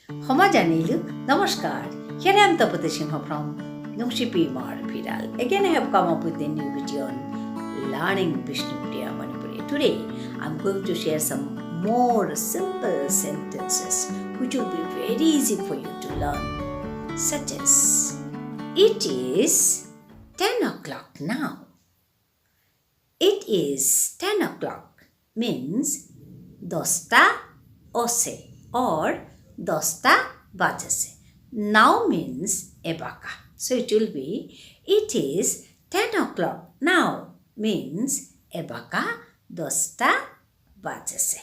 Homa Janilu, Namaskar. Here I am Tapati Singha from Nungshipi Imar Phiral. Again I have come up with a new video on learning Bishnupriya Manipuri. Today I am going to share some more simple sentences which will be very easy for you to learn, such as it is 10 o'clock now. It is 10 o'clock means dosta ose or dosta bajase. Now means ebaka. So it will be it is 10 o'clock now means ebaka dosta bajase.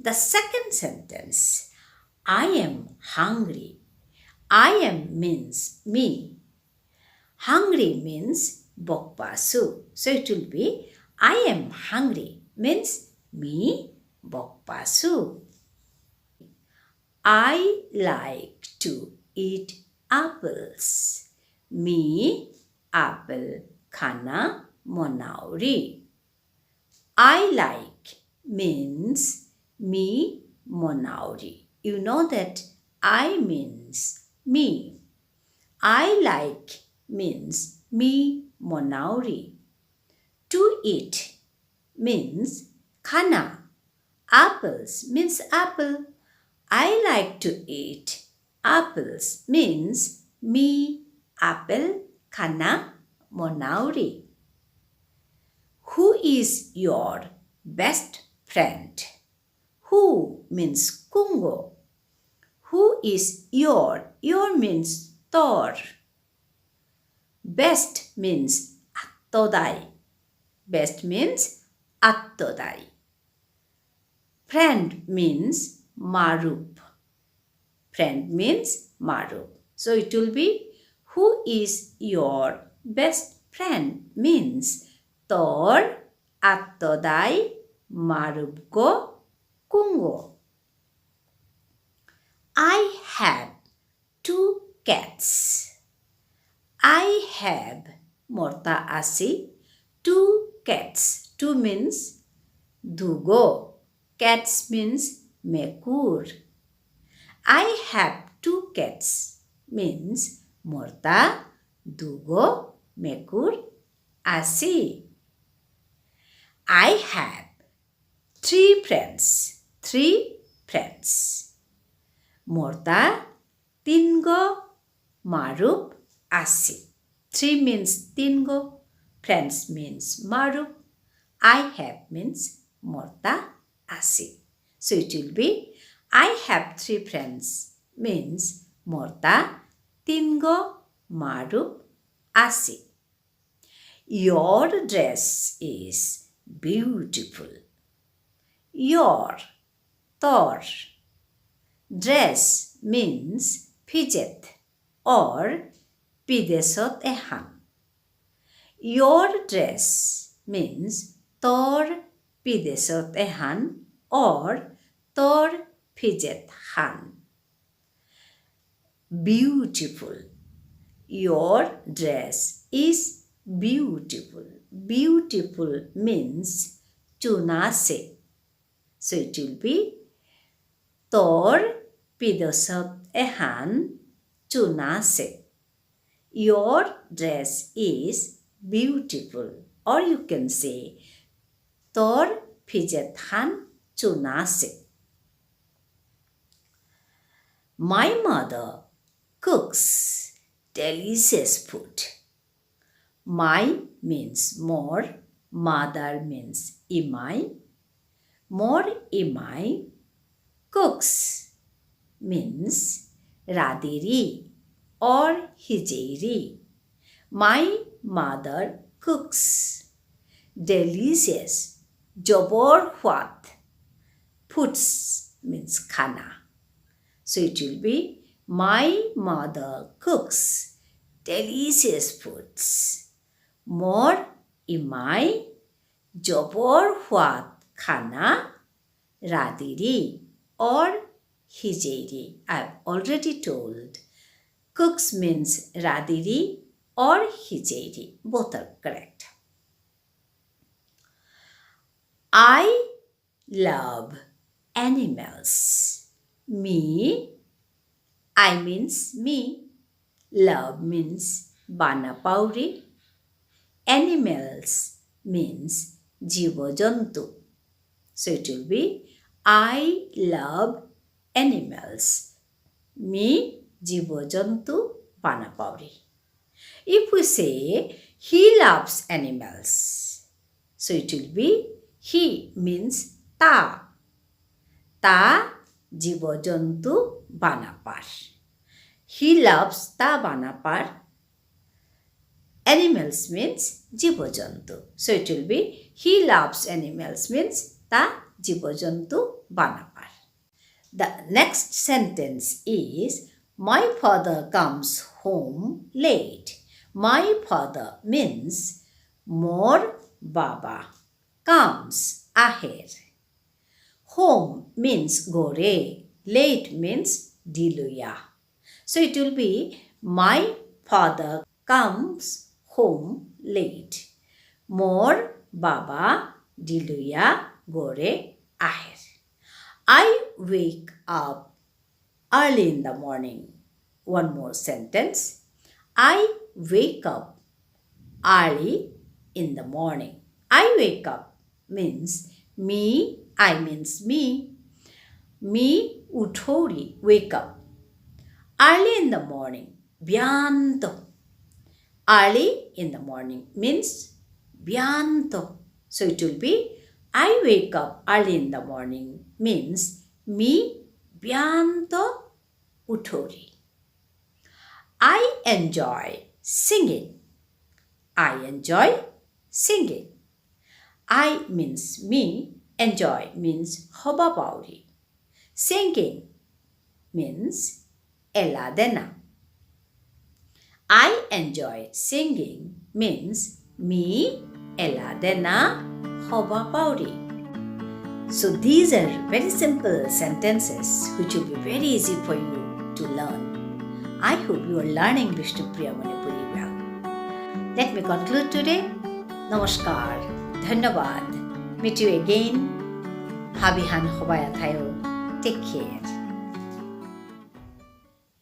The second sentence, I am hungry. I am means me. Hungry means bokpasu. So it will be I am hungry means me bokpasu. I like to eat apples. Me apple khana monauri. I like means me monauri. You know that I means me. I like means me monauri. To eat means khana. Apples means apple. I like to eat apples means me apple khana monauri. Who is your best friend? Who means kungo. Who is your? Your means tor. Best means attodai. Best means attodai. Friend means marup. Friend means marup. So it will be who is your best friend means tor attodai marupko kungo. I have 2 cats. I have morta asi 2 cats. 2 means dugo. Cats means mekur. I have 2 cats means morta dugo mekur asi. I have 3 friends. 3 friends. Morta tingo marup asi. 3 means tingo. Friends means marup. I have means morta asi. So it will be I have 3 friends means morta tingo marup asi. Your dress is beautiful. Your tor. Dress means fidget or pidesot ehan. Your dress means tor pidesot ehan or tor fidget han. Beautiful. Your dress is beautiful. Beautiful means chunase. So it will be tor pidesot ehan chunase. Your dress is beautiful, or you can say tor fidget han chunase. My mother cooks delicious food. My means more, mother means imai. More imai cooks means radiri or hijeri. My mother cooks delicious jobor what foods means khana. So it will be my mother cooks delicious foods. More imai jobor what khana radiri or hijeri. I have already told cooks means radiri or hijeri. Both are correct. I love animals. Me I means me. Love means bana pauri. Animals means jiva-jantu. So it will be I love animals. Me jiva-jantu bana pauri. If we say he loves animals, so it will be he means ta. Ta jiva-jantu banapar. He loves ta banapar. Animals means jiva-jantu. So it will be he loves animals means ta jiva-jantu banapar. The next sentence is my father comes home late. My father means more baba comes ahead. Home means gore. Late means diluya. So it will be my father comes home late. More baba diluya gore ahead. I wake up early in the morning. One more sentence. I wake up early in the morning. I wake up means me. I means me. Me uthori, wake up. Early in the morning. Byanto. Early in the morning means byanto. So it will be I wake up early in the morning means me byanto uthori. I enjoy singing. I enjoy singing. I means me. Enjoy means hoba pauri. Singing means eladena. I enjoy singing means me eladena hoba pauri. So these are very simple sentences which will be very easy for you to learn. I hope you are learning Bishnupriya Manipuri well. Let me conclude today. Namaskar. Dhanyabad. Meet you again. Habihan Hobaya Thayo. Take care.